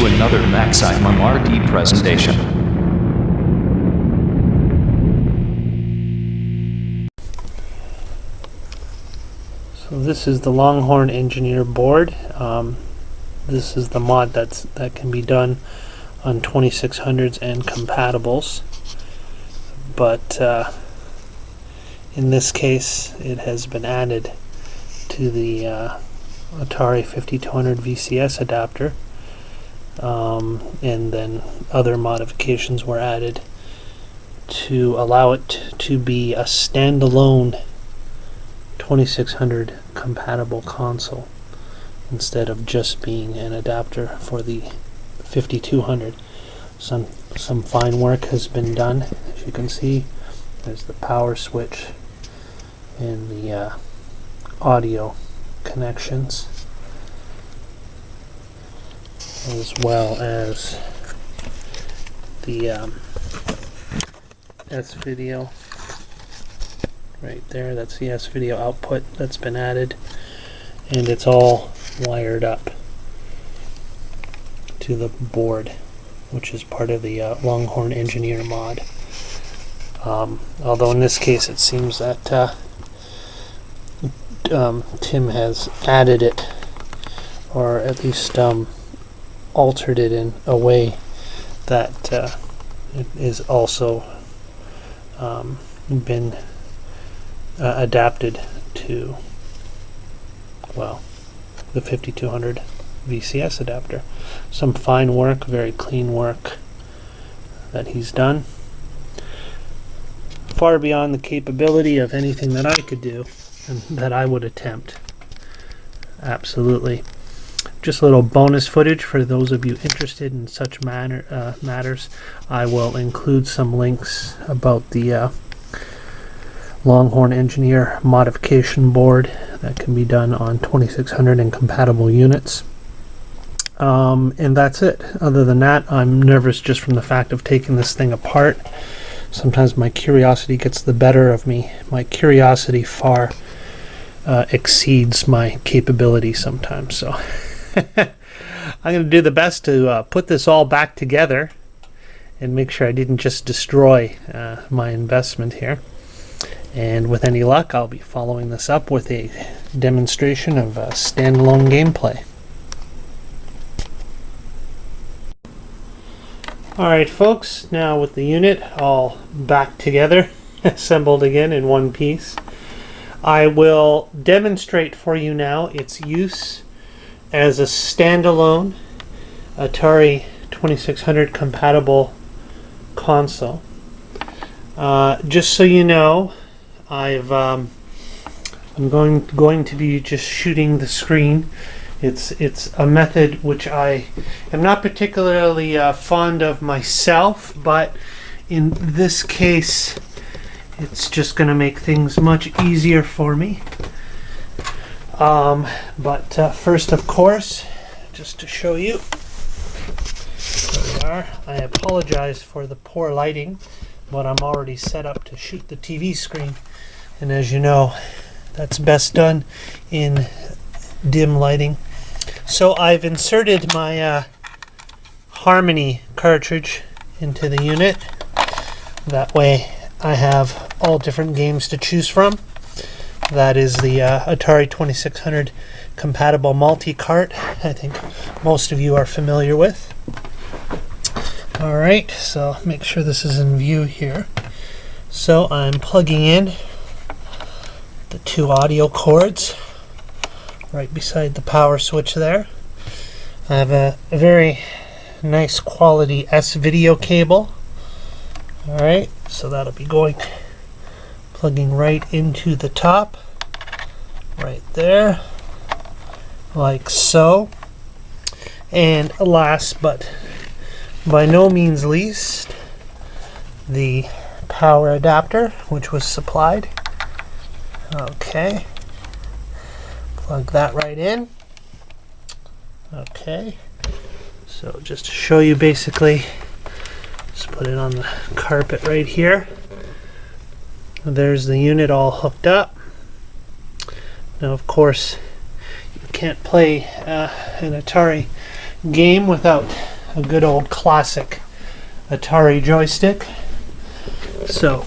to another MaximumRD presentation. So this is the Longhorn Engineer board. This is the mod that can be done on 2600s and compatibles, but in this case it has been added to the Atari 5200 VCS adapter, and then other modifications were added to allow it to be a standalone 2600 compatible console instead of just being an adapter for the 5200. Some fine work has been done. As you can see, there's the power switch and the audio connections, as well as the S-Video right there. That's the S-Video output that's been added, and it's all wired up to the board, which is part of the Longhorn Engineer mod. Although in this case it seems that Tim has added it, or at least altered it in a way that it is also been adapted to, well, the 5200 VCS adapter. Some fine work, very clean work that he's done. Far beyond the capability of anything that I could do and that I would attempt. Absolutely. Just a little bonus footage for those of you interested in such matters. I will include some links about the Longhorn Engineer modification board that can be done on 2600 and compatible units. And that's it. Other than that, I'm nervous just from the fact of taking this thing apart. Sometimes my curiosity gets the better of me. My curiosity far exceeds my capability sometimes. So I'm going to do the best to put this all back together and make sure I didn't just destroy my investment here. And with any luck, I'll be following this up with a demonstration of standalone gameplay. Alright folks, now with the unit all back together, assembled again in one piece, I will demonstrate for you now its use as a standalone Atari 2600 compatible console. Just so you know, I'm going to be just shooting the screen. It's a method which I am not particularly fond of myself, but in this case it's just going to make things much easier for me. But first, of course, just to show you, there we are. I apologize for the poor lighting, but I'm already set up to shoot the TV screen, and as you know, that's best done in dim lighting. So I've inserted my Harmony cartridge into the unit. That way I have all different games to choose from. That is the Atari 2600 compatible multi-cart, I think most of you are familiar with. Alright, so make sure this is in view here. So I'm plugging in the two audio cords right beside the power switch there. I have a very nice quality S-Video cable. Alright, so that'll be plugging right into the top, right there, like so. And last but by no means least, the power adapter, which was supplied. Okay, plug that right in. Okay, so just to show you, basically just put it on the carpet right here. There's the unit all hooked up. Now of course you can't play an Atari game without a good old classic Atari joystick. So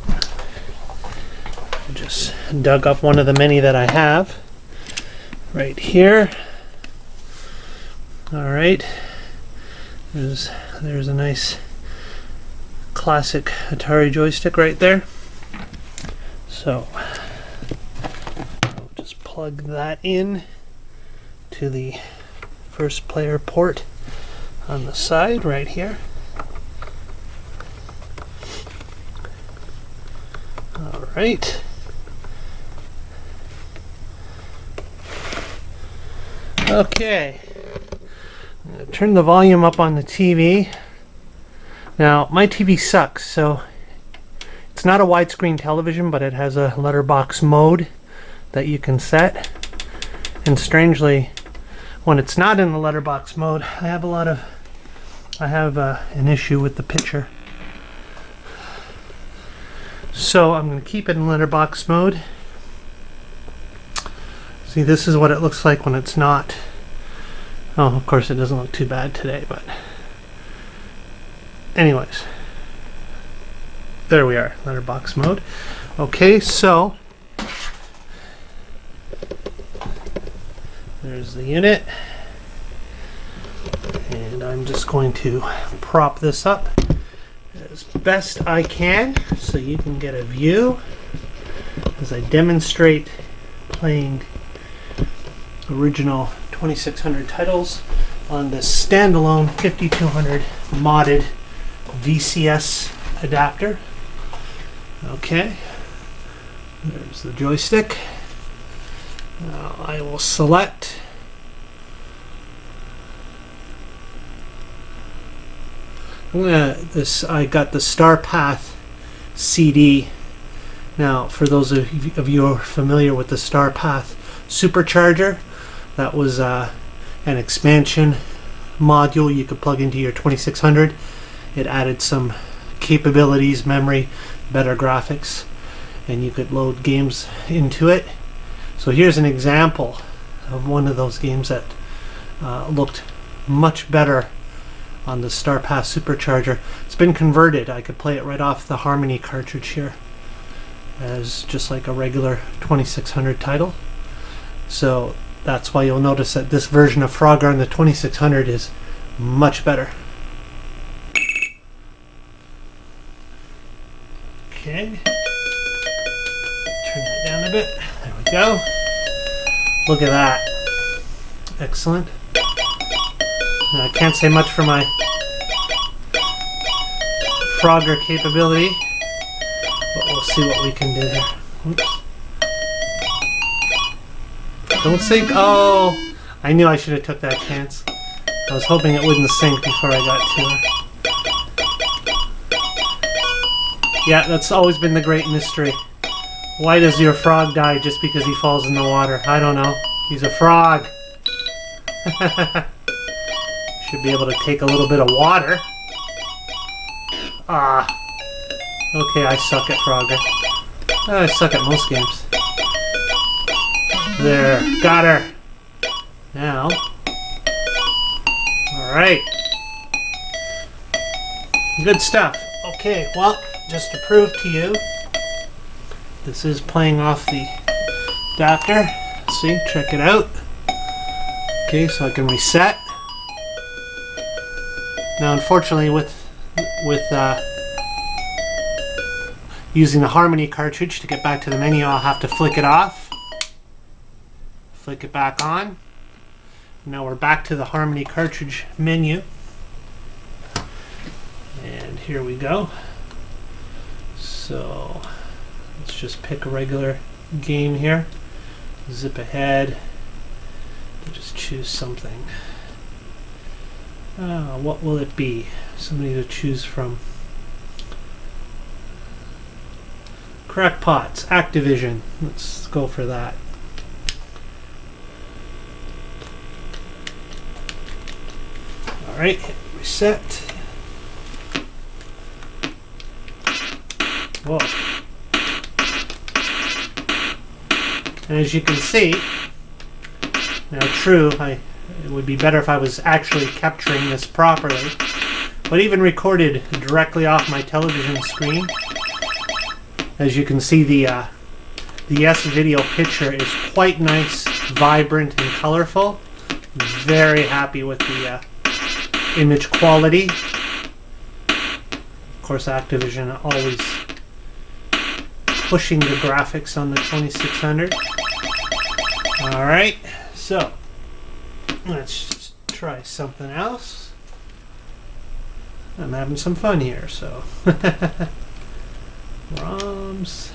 I just dug up one of the many that I have right here. All right, there's a nice classic Atari joystick right there. So I'll just plug that in to the first player port on the side right here. All right. Okay. I'm going to turn the volume up on the TV. Now, my TV sucks, so it's not a widescreen television, but it has a letterbox mode that you can set. And strangely, when it's not in the letterbox mode, I have an issue with the picture. So I'm going to keep it in letterbox mode. See, this is what it looks like when it's not. Oh, of course it doesn't look too bad today, but anyways, there we are, letterbox mode. Okay, so there's the unit, and I'm just going to prop this up as best I can so you can get a view as I demonstrate playing original 2600 titles on this standalone 5200 modded VCS adapter. Okay, there's the joystick. Now I will select I got the Star Path CD. Now, for those of you who are familiar with the Star Path supercharger, that was an expansion module you could plug into your 2600. It added some capabilities, memory, better graphics, and you could load games into it. So here's an example of one of those games that looked much better on the Star Path supercharger. It's been converted. I could play it right off the Harmony cartridge here as just like a regular 2600 title. So that's why you'll notice that this version of Frogger on the 2600 is much better. Okay, turn that down a bit. There we go. Look at that. Excellent. Now, I can't say much for my Frogger capability, but we'll see what we can do here. Oops. Don't sink. Oh, I knew I should have took that chance. I was hoping it wouldn't sink before I got to her. Yeah, that's always been the great mystery. Why does your frog die just because he falls in the water? I don't know. He's a frog. Should be able to take a little bit of water. Ah. Okay, I suck at Frogger. I suck at most games. There, got her. Now. Alright. Good stuff. Okay, well, just to prove to you, this is playing off the adapter. See, check it out. Okay, so I can reset. Now, unfortunately, with using the Harmony cartridge to get back to the menu, I'll have to flick it off, flick it back on. Now we're back to the Harmony cartridge menu, and here we go. So let's just pick a regular game here. Zip ahead. Just choose something. What will it be? Somebody to choose from. Crackpots, Activision. Let's go for that. Alright, hit reset. Whoa. And as you can see, now true, I It would be better if I was actually capturing this properly. But even recorded directly off my television screen, as you can see, the S-Video picture is quite nice, vibrant, and colorful. Very happy with the image quality. Of course, Activision always pushing the graphics on the 2600. Alright, so let's try something else. I'm having some fun here, so ROMs.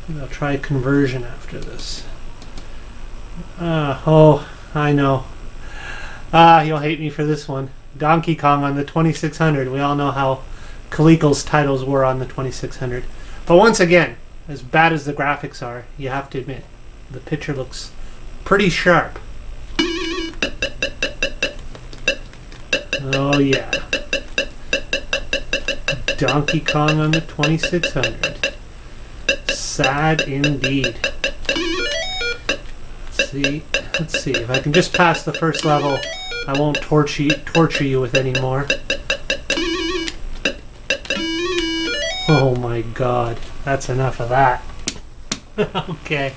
Maybe I'll try conversion after this. Oh, I know. You'll hate me for this one. Donkey Kong on the 2600. We all know how Coleco's titles were on the 2600. But once again, as bad as the graphics are, you have to admit, the picture looks pretty sharp. Oh yeah. Donkey Kong on the 2600. Sad indeed. Let's see if I can just pass the first level. I won't torture you with any more. Oh my god, that's enough of that. Okay,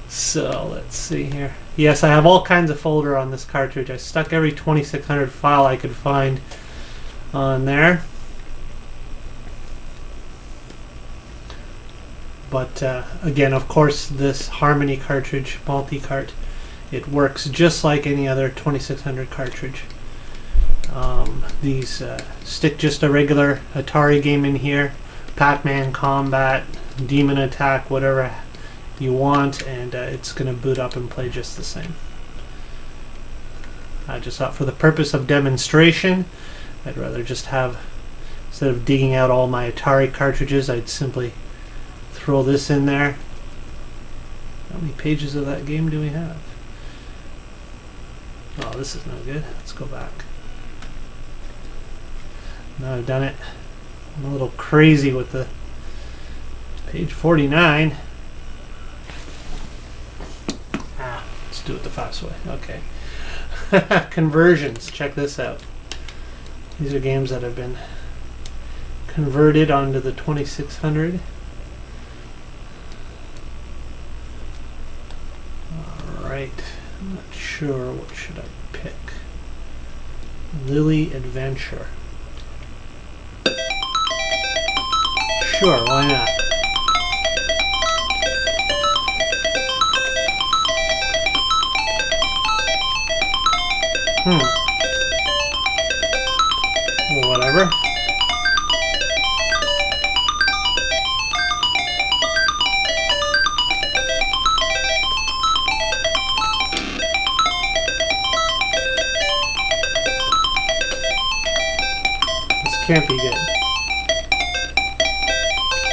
so let's see here. Yes, I have all kinds of folder on this cartridge. I stuck every 2600 file I could find on there. But again, of course, this Harmony cartridge, multi-cart, it works just like any other 2600 cartridge. These stick just a regular Atari game in here, Pac-Man Combat, Demon Attack, whatever you want, and it's going to boot up and play just the same. I just thought for the purpose of demonstration, I'd rather just have, instead of digging out all my Atari cartridges, I'd simply throw this in there. How many pages of that game do we have? Oh, this is no good. Let's go back. Now I've done it. I'm a little crazy with the page 49. Let's do it the fast way. Okay. Conversions. Check this out. These are games that have been converted onto the 2600. Alright. I'm not sure. What should I pick? Lily Adventure. Sure, why not? Whatever. This can't be good.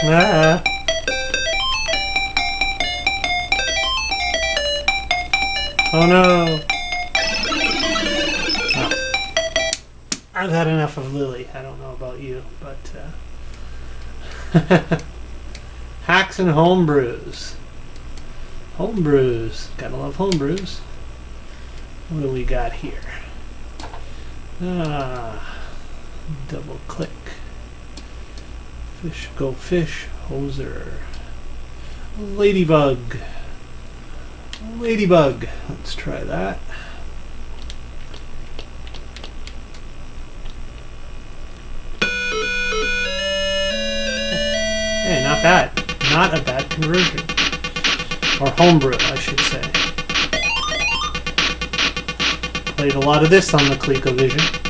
Ah. Oh no. I've had enough of Lily. I don't know about you, but hacks and homebrews. Homebrews. Gotta love homebrews. What do we got here? Double click. Fish go fish. Hoser. Ladybug. Ladybug. Let's try that. Hey, not bad. Not a bad conversion. Or homebrew, I should say. Played a lot of this on the ColecoVision.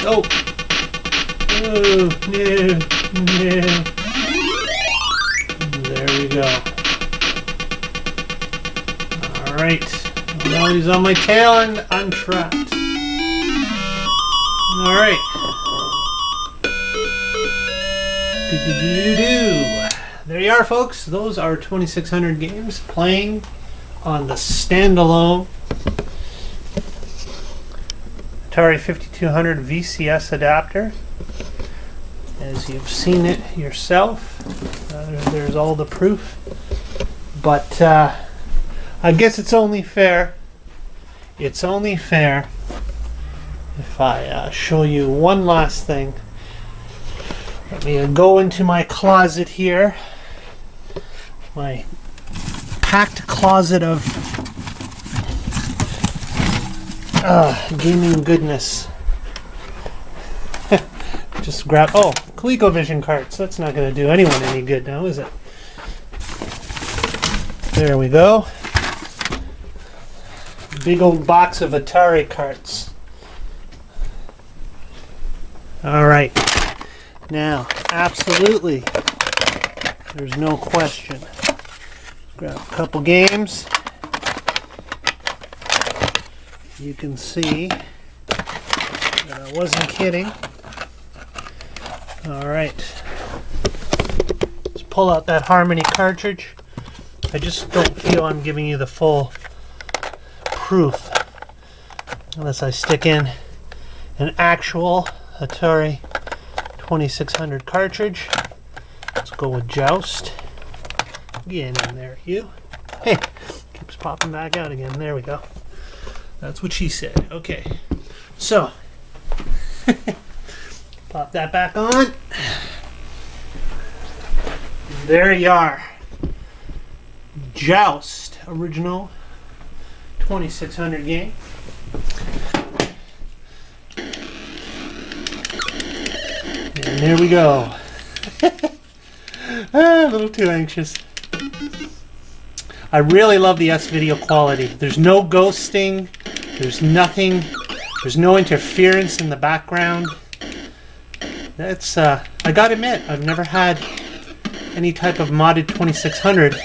Oh! Oh, no, no. There we go. Alright. Now he's on my tail and I'm trapped. Alright. There you are, folks. Those are 2600 games playing on the standalone Atari 5200 VCS adapter. as you've seen it yourself. There's all the proof. But I guess it's only fair. It's only fair if I show you one last thing. Let me go into my closet here. My packed closet of gaming goodness. Just grab, ColecoVision carts. That's not going to do anyone any good now, is it? There we go. Big old box of Atari carts. All right. Now, absolutely, there's no question. Grab a couple games. You can see that I wasn't kidding. All right. Let's pull out that Harmony cartridge. I just don't feel I'm giving you the full proof unless I stick in an actual Atari 2600 cartridge. Let's go with Joust. Get in there, you. Hey, keeps popping back out again. There we go. That's what she said. Okay, so pop that back on. There you are. Joust, original 2600 game. And there we go. A little too anxious. I really love the S-Video quality. There's no ghosting. There's nothing. There's no interference in the background. That's, I gotta admit, I've never had any type of modded 2600.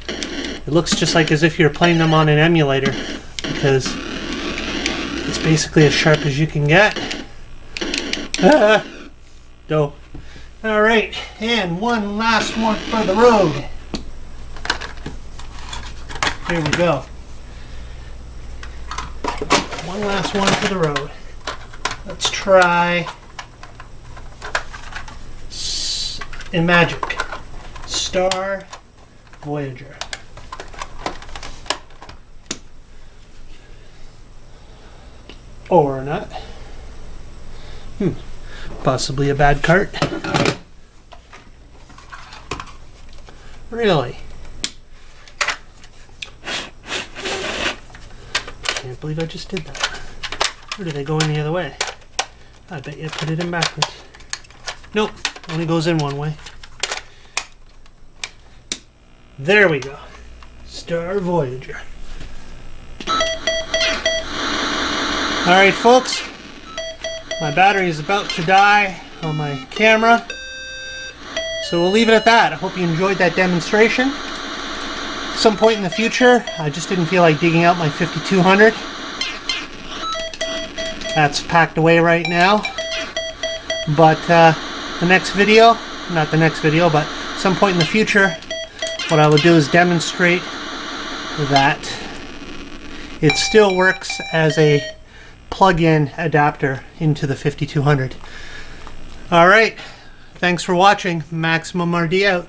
It looks just like as if you're playing them on an emulator, because it's basically as sharp as you can get. Dope. Alright, and one last one for the road. Here we go. One last one for the road. Let's try in Magic Star Voyager. Or not. Possibly a bad cart. Really? Can't believe I just did that. Or did they go in the other way? I bet you put it in backwards. Nope, only goes in one way. There we go. Star Voyager. Alright folks, my battery is about to die on my camera, so we'll leave it at that. I hope you enjoyed that demonstration. At some point in the future, I just didn't feel like digging out my 5200. That's packed away right now. But the next video, not the next video, but some point in the future, what I will do is demonstrate that it still works as a plug-in adapter into the 5200. Alright, thanks for watching. MaximumRD out.